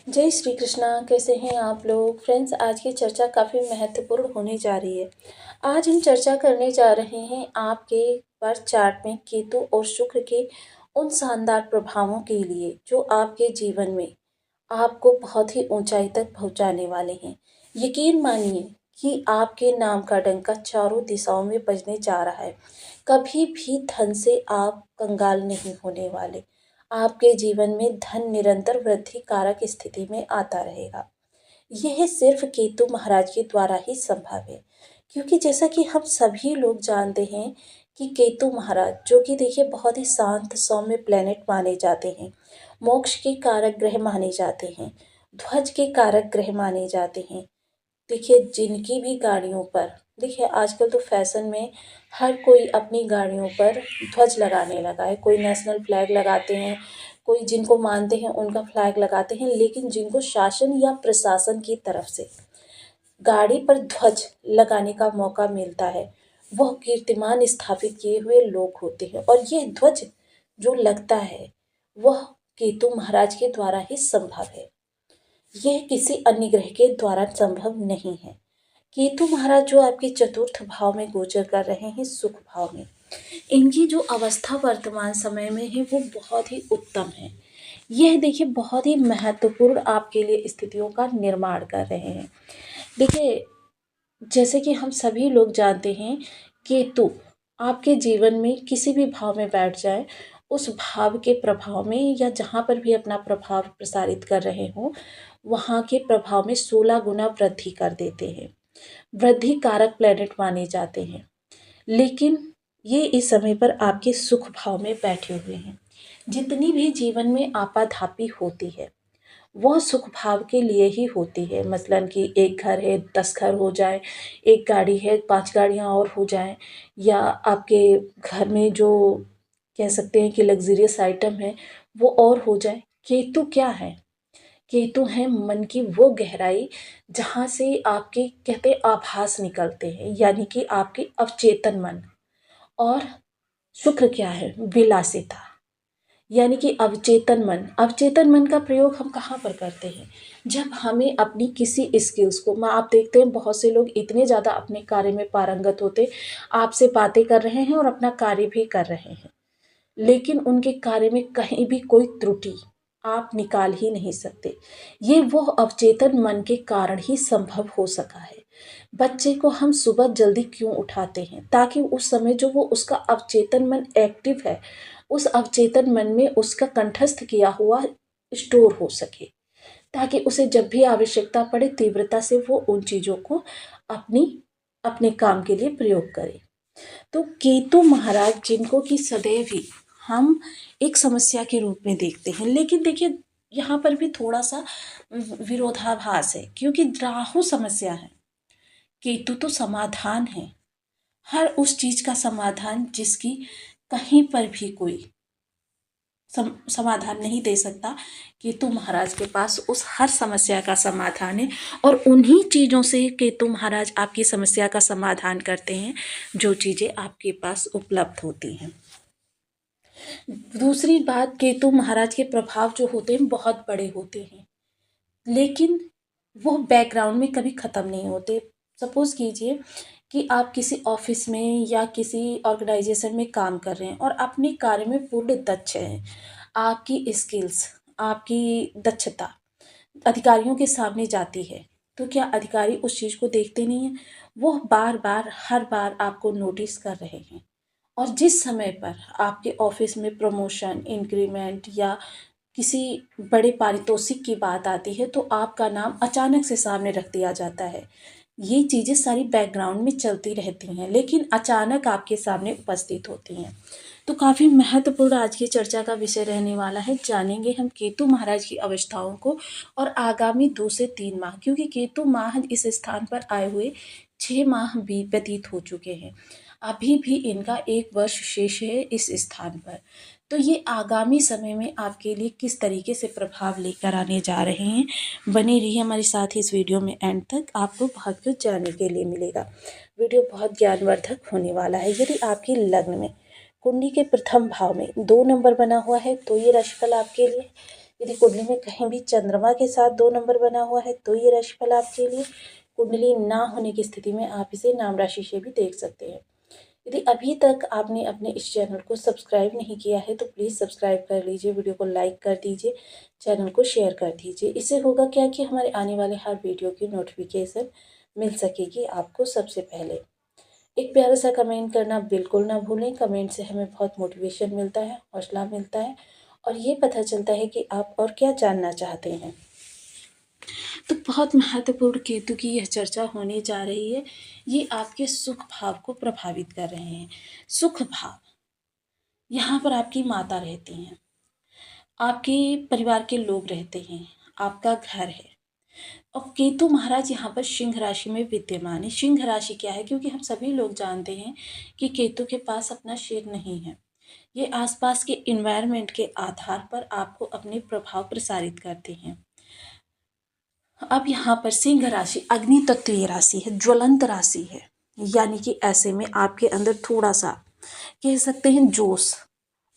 जय श्री कृष्णा। कैसे हैं आप लोग फ्रेंड्स। आज की चर्चा काफ़ी महत्वपूर्ण होने जा रही है। आज हम चर्चा करने जा रहे हैं आपके बर्थ चार्ट में केतु और शुक्र के उन शानदार प्रभावों के लिए जो आपके जीवन में आपको बहुत ही ऊंचाई तक पहुंचाने वाले हैं। यकीन मानिए कि आपके नाम का डंका चारों दिशाओं में बजने जा रहा है। कभी भी धन से आप कंगाल नहीं होने वाले। आपके जीवन में धन निरंतर वृद्धि कारक स्थिति में आता रहेगा। यह सिर्फ केतु महाराज के द्वारा ही संभव है, क्योंकि जैसा कि हम सभी लोग जानते हैं कि केतु महाराज जो कि देखिए बहुत ही शांत सौम्य प्लेनेट माने जाते हैं, मोक्ष के कारक ग्रह माने जाते हैं, ध्वज के कारक ग्रह माने जाते हैं। देखिए जिनकी भी गाड़ियों पर, देखिए आजकल तो फैशन में हर कोई अपनी गाड़ियों पर ध्वज लगाने लगा है। कोई नेशनल फ्लैग लगाते हैं, कोई जिनको मानते हैं उनका फ्लैग लगाते हैं, लेकिन जिनको शासन या प्रशासन की तरफ से गाड़ी पर ध्वज लगाने का मौका मिलता है वह कीर्तिमान स्थापित किए हुए लोग होते हैं। और ये ध्वज जो लगता है वह केतु महाराज के द्वारा ही संभव है। यह किसी अन्य ग्रह के द्वारा संभव नहीं है। केतु महाराज जो आपके चतुर्थ भाव में गोचर कर रहे हैं, सुख भाव में, इनकी जो अवस्था वर्तमान समय में है वो बहुत ही उत्तम है। यह देखिए बहुत ही महत्वपूर्ण आपके लिए स्थितियों का निर्माण कर रहे हैं। देखिए जैसे कि हम सभी लोग जानते हैं, केतु आपके जीवन में किसी भी भाव में बैठ जाए, उस भाव के प्रभाव में या जहाँ पर भी अपना प्रभाव प्रसारित कर रहे हों, वहाँ के प्रभाव में 16 गुना वृद्धि कर देते हैं। वृद्धि कारक प्लेनेट माने जाते हैं, लेकिन ये इस समय पर आपके सुख भाव में बैठे हुए हैं। जितनी भी जीवन में आपाधापी होती है वह सुख भाव के लिए ही होती है। मसलन कि एक घर है 10 घर हो जाए, एक गाड़ी है 5 गाड़ियाँ और हो जाएं, या आपके घर में जो कह सकते हैं कि लग्जरियस आइटम है वो और हो जाए। केतु क्या है? केतु है मन की वो गहराई जहाँ से आपके कहते आभास निकलते हैं, यानी कि आपके अवचेतन मन। और शुक्र क्या है? विलासिता, यानी कि अवचेतन मन का प्रयोग हम कहाँ पर करते हैं? जब हमें अपनी किसी स्किल्स को, आप देखते हैं बहुत से लोग इतने ज़्यादा अपने कार्य में पारंगत होते, आपसे बातें कर रहे हैं और अपना कार्य भी कर रहे हैं, लेकिन उनके कार्य में कहीं भी कोई त्रुटि आप निकाल ही नहीं सकते। ये वो अवचेतन मन के कारण ही संभव हो सका है। बच्चे को हम सुबह जल्दी क्यों उठाते हैं? ताकि उस समय जो वो उसका अवचेतन मन एक्टिव है, उस अवचेतन मन में उसका कंठस्थ किया हुआ स्टोर हो सके, ताकि उसे जब भी आवश्यकता पड़े तीव्रता से वो उन चीज़ों को अपने काम के लिए प्रयोग करे। तो केतु महाराज जिनको कि सदैव ही हम एक समस्या के रूप में देखते हैं, लेकिन देखिए यहाँ पर भी थोड़ा सा विरोधाभास है, क्योंकि राहु समस्या है, केतु तो समाधान है। हर उस चीज का समाधान जिसकी कहीं पर भी कोई समाधान नहीं दे सकता, केतु महाराज के पास उस हर समस्या का समाधान है। और उन्हीं चीज़ों से केतु महाराज आपकी समस्या का समाधान करते हैं जो चीज़ें आपके पास उपलब्ध होती हैं। दूसरी बात, केतु महाराज के प्रभाव जो होते हैं बहुत बड़े होते हैं, लेकिन वो बैकग्राउंड में कभी ख़त्म नहीं होते। सपोज़ कीजिए कि आप किसी ऑफिस में या किसी ऑर्गेनाइजेशन में काम कर रहे हैं और अपने कार्य में पूर्ण दक्ष हैं। आपकी स्किल्स, आपकी दक्षता अधिकारियों के सामने जाती है, तो क्या अधिकारी उस चीज़ को देखते नहीं हैं? वो बार बार हर बार आपको नोटिस कर रहे हैं। और जिस समय पर आपके ऑफिस में प्रमोशन, इंक्रीमेंट या किसी बड़े पारितोषिक की बात आती है तो आपका नाम अचानक से सामने रख दिया जाता है। ये चीज़ें सारी बैकग्राउंड में चलती रहती हैं, लेकिन अचानक आपके सामने उपस्थित होती हैं। तो काफ़ी महत्वपूर्ण आज की चर्चा का विषय रहने वाला है। जानेंगे हम केतु महाराज की अवस्थाओं को और आगामी 2 से 3 माह, क्योंकि केतु माह इस स्थान पर आए हुए 6 माह भी व्यतीत हो चुके हैं। अभी भी इनका 1 वर्ष शेष है इस स्थान पर। तो ये आगामी समय में आपके लिए किस तरीके से प्रभाव लेकर आने जा रहे हैं, बने रहिए हमारे साथ ही इस वीडियो में एंड तक, आपको बहुत कुछ जानने के लिए मिलेगा। वीडियो बहुत ज्ञानवर्धक होने वाला है। यदि आपकी लग्न में कुंडली के प्रथम भाव में 2 नंबर बना हुआ है तो ये राशिफल आपके लिए। यदि कुंडली में कहीं भी चंद्रमा के साथ 2 नंबर बना हुआ है तो ये राशिफल आपके लिए। कुंडली ना होने की स्थिति में आप इसे नाम राशि से भी देख सकते हैं। यदि अभी तक आपने अपने इस चैनल को सब्सक्राइब नहीं किया है तो प्लीज़ सब्सक्राइब कर लीजिए, वीडियो को लाइक कर दीजिए, चैनल को शेयर कर दीजिए। इससे होगा क्या कि हमारे आने वाले हर वीडियो की नोटिफिकेशन मिल सकेगी आपको सबसे पहले। एक प्यारा सा कमेंट करना बिल्कुल ना भूलें। कमेंट से हमें बहुत मोटिवेशन मिलता है, हौसला मिलता है और ये पता चलता है कि आप और क्या जानना चाहते हैं। तो बहुत महत्वपूर्ण केतु की यह चर्चा होने जा रही है। ये आपके सुख भाव को प्रभावित कर रहे हैं। सुख भाव, यहाँ पर आपकी माता रहती हैं, आपके परिवार के लोग रहते हैं, आपका घर है। और केतु महाराज यहाँ पर सिंह राशि में विद्यमान है। सिंह राशि क्या है? क्योंकि हम सभी लोग जानते हैं कि केतु के पास अपना सिर नहीं है। ये आसपास के इन्वायरमेंट के आधार पर आपको अपने प्रभाव प्रसारित करते हैं। अब यहाँ पर सिंह राशि अग्नि तत्वीय राशि है, ज्वलंत राशि है। यानी कि ऐसे में आपके अंदर थोड़ा सा कह सकते हैं जोश,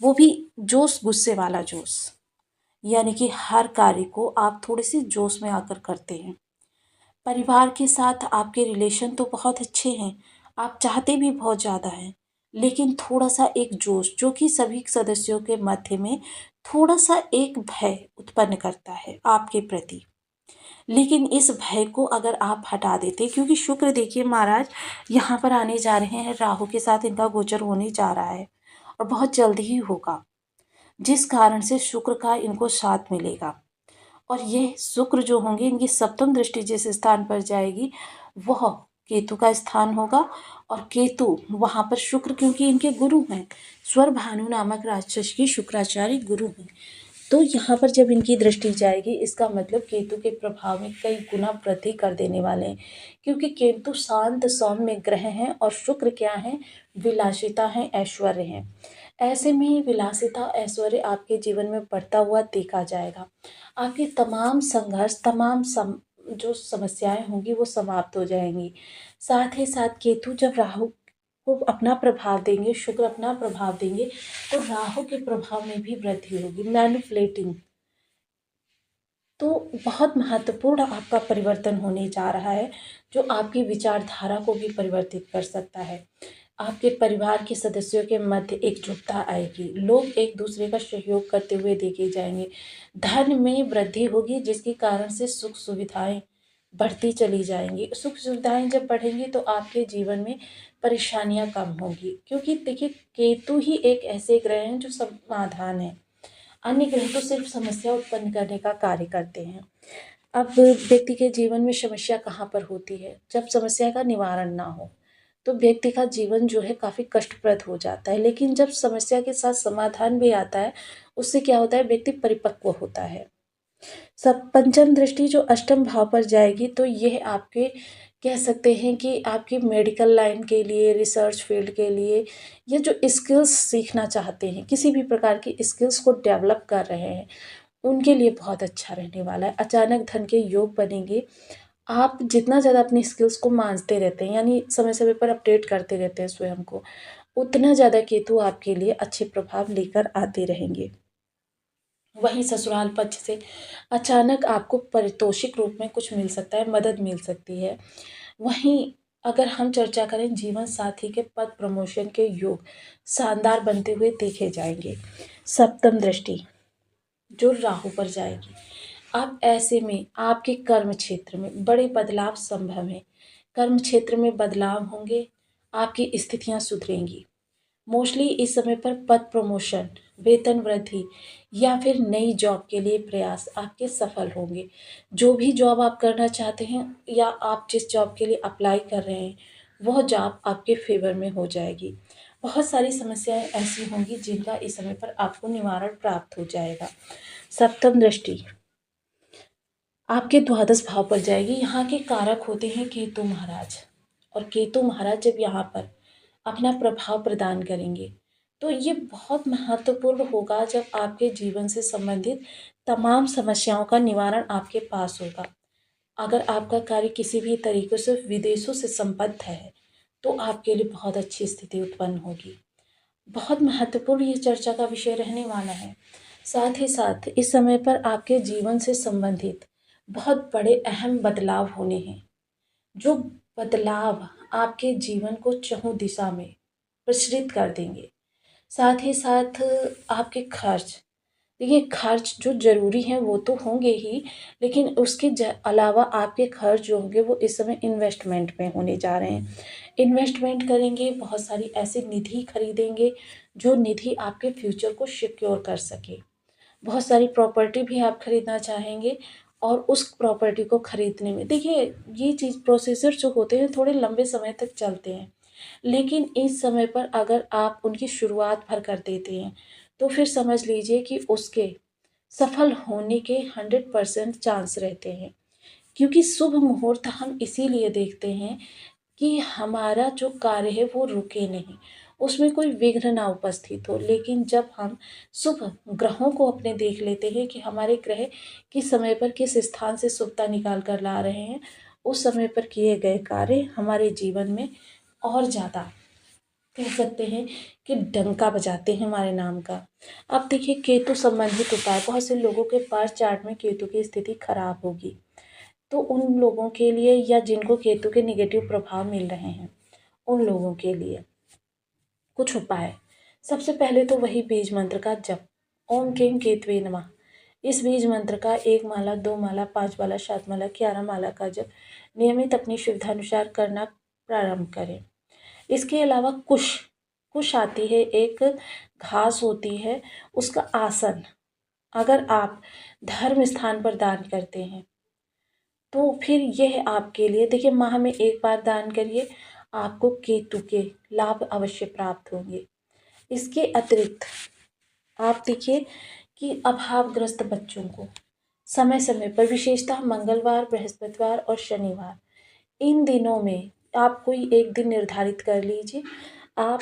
वो भी जोश, गुस्से वाला जोश। यानी कि हर कार्य को आप थोड़े से जोश में आकर करते हैं। परिवार के साथ आपके रिलेशन तो बहुत अच्छे हैं, आप चाहते भी बहुत ज़्यादा हैं, लेकिन थोड़ा सा एक जोश जो कि सभी सदस्यों के मध्य में थोड़ा सा एक भय उत्पन्न करता है आपके प्रति। लेकिन इस भय को अगर आप हटा देते, क्योंकि शुक्र देखिए महाराज यहाँ पर आने जा रहे हैं, राहु के साथ इनका गोचर होने जा रहा है और बहुत जल्द ही होगा, जिस कारण से शुक्र का इनको साथ मिलेगा। और ये शुक्र जो होंगे, इनकी सप्तम दृष्टि जिस स्थान पर जाएगी वह केतु का स्थान होगा। और केतु वहाँ पर शुक्र, क्योंकि इनके गुरु हैं, स्वर भानु नामक राक्षस के शुक्राचार्य गुरु हैं। तो यहाँ पर जब इनकी दृष्टि जाएगी, इसका मतलब केतु के प्रभाव में कई गुना वृद्धि कर देने वाले हैं। क्योंकि केतु शांत सौम्य ग्रह हैं और शुक्र क्या है? विलासिता है, ऐश्वर्य है। ऐसे में विलासिता ऐश्वर्य आपके जीवन में बढ़ता हुआ देखा जाएगा। आपके तमाम संघर्ष, जो समस्याएं होंगी वो समाप्त हो जाएंगी। साथ ही साथ केतु जब राहु को अपना प्रभाव देंगे, शुक्र अपना प्रभाव देंगे, तो राहु के प्रभाव में भी वृद्धि होगी, मैनिपुलेटिंग। तो बहुत महत्वपूर्ण आपका परिवर्तन होने जा रहा है, जो आपकी विचारधारा को भी परिवर्तित कर सकता है। आपके परिवार के सदस्यों के मध्य एकजुटता आएगी, लोग एक दूसरे का सहयोग करते हुए देखे जाएंगे। धन में वृद्धि होगी, जिसके कारण से सुख सुविधाएं बढ़ती चली जाएंगी। सुख सुविधाएं जब बढ़ेंगी तो आपके जीवन में परेशानियां कम होंगी, क्योंकि देखिए केतु ही एक ऐसे ग्रह हैं जो समाधान है। अन्य ग्रह तो सिर्फ समस्या उत्पन्न करने का कार्य करते हैं। अब व्यक्ति के जीवन में समस्या कहाँ पर होती है? जब समस्या का निवारण ना हो तो व्यक्ति का जीवन जो है काफ़ी कष्टप्रद हो जाता है। लेकिन जब समस्या के साथ समाधान भी आता है, उससे क्या होता है? व्यक्ति परिपक्व होता है। सब पंचम दृष्टि जो अष्टम भाव पर जाएगी, तो यह आपके कह सकते हैं कि आपकी मेडिकल लाइन के लिए, रिसर्च फील्ड के लिए, ये जो स्किल्स सीखना चाहते हैं, किसी भी प्रकार की स्किल्स को डेवलप कर रहे हैं, उनके लिए बहुत अच्छा रहने वाला है। अचानक धन के योग बनेंगे। आप जितना ज़्यादा अपनी स्किल्स को मांझते रहते हैं, यानी समय समय पर अपडेट करते रहते हैं स्वयं को, उतना ज़्यादा केतु आपके लिए अच्छे प्रभाव लेकर आते रहेंगे। वहीं ससुराल पक्ष से अचानक आपको पारितोषिक रूप में कुछ मिल सकता है, मदद मिल सकती है। वहीं अगर हम चर्चा करें जीवन साथी के पद प्रमोशन के योग शानदार बनते हुए देखे जाएंगे। सप्तम दृष्टि जो राहु पर जाएगी, अब ऐसे में आपके कर्म क्षेत्र में बड़े बदलाव संभव हैं। कर्म क्षेत्र में बदलाव होंगे, आपकी स्थितियां सुधरेंगी। मोस्टली इस समय पर पद प्रमोशन, वेतन वृद्धि या फिर नई जॉब के लिए प्रयास आपके सफल होंगे। जो भी जॉब आप करना चाहते हैं या आप जिस जॉब के लिए अप्लाई कर रहे हैं, वह जॉब आपके फेवर में हो जाएगी। बहुत सारी समस्याएं ऐसी होंगी जिनका इस समय पर आपको निवारण प्राप्त हो जाएगा। सप्तम दृष्टि आपके द्वादश भाव पर जाएगी। यहाँ के कारक होते हैं केतु महाराज, और केतु महाराज जब यहाँ पर अपना प्रभाव प्रदान करेंगे तो ये बहुत महत्वपूर्ण होगा। जब आपके जीवन से संबंधित तमाम समस्याओं का निवारण आपके पास होगा। अगर आपका कार्य किसी भी तरीके से विदेशों से संबद्ध है तो आपके लिए बहुत अच्छी स्थिति उत्पन्न होगी। बहुत महत्वपूर्ण ये चर्चा का विषय रहने वाला है। साथ ही साथ इस समय पर आपके जीवन से संबंधित बहुत बड़े अहम बदलाव होने हैं, जो बदलाव आपके जीवन को चहुँ दिशा में प्रसरित कर देंगे। साथ ही साथ आपके खर्च, देखिए खर्च जो ज़रूरी हैं वो तो होंगे ही, लेकिन उसके अलावा आपके खर्च जो होंगे वो इस समय इन्वेस्टमेंट में होने जा रहे हैं। इन्वेस्टमेंट करेंगे, बहुत सारी ऐसी निधि खरीदेंगे जो निधि आपके फ्यूचर को सिक्योर कर सके। बहुत सारी प्रॉपर्टी भी आप खरीदना चाहेंगे और उस प्रॉपर्टी को खरीदने में देखिए ये चीज़ प्रोसेसर जो होते हैं थोड़े लंबे समय तक चलते हैं, लेकिन इस समय पर अगर आप उनकी शुरुआत भर कर देते हैं तो फिर समझ लीजिए कि उसके सफल होने के 100% चांस रहते हैं। क्योंकि शुभ मुहूर्त हम इसीलिए देखते हैं कि हमारा जो कार्य है वो रुके नहीं, उसमें कोई विघ्न ना उपस्थित हो। लेकिन जब हम शुभ ग्रहों को अपने देख लेते हैं कि हमारे ग्रह किस समय पर किस स्थान से शुभता निकाल कर ला रहे हैं, उस समय पर किए गए कार्य हमारे जीवन में और ज़्यादा कह सकते हैं कि डंका बजाते हैं हमारे नाम का। अब देखिए केतु संबंधित उपाय, बहुत से लोगों के बर्थ चार्ट में केतु की स्थिति खराब होगी, तो उन लोगों के लिए या जिनको केतु के नेगेटिव प्रभाव मिल रहे हैं उन लोगों के लिए कुछ उपाय। सबसे पहले तो वही बीज मंत्र का जप, ओम क्लीं केतवे नमः। इस बीज मंत्र का 1 माला, 2 माला, 5 माला, 7 माला, 11 माला का जप नियमित अपनी सुविधानुसार करना प्रारंभ करें। इसके अलावा कुश कुश आती है, एक घास होती है, उसका आसन अगर आप धर्म स्थान पर दान करते हैं तो फिर यह आपके लिए, देखिए माह में 1 बार दान करिए, आपको केतु के लाभ अवश्य प्राप्त होंगे। इसके अतिरिक्त आप देखिए कि अभावग्रस्त बच्चों को समय समय पर, विशेषतः मंगलवार, बृहस्पतिवार और शनिवार, इन दिनों में आप कोई एक दिन निर्धारित कर लीजिए। आप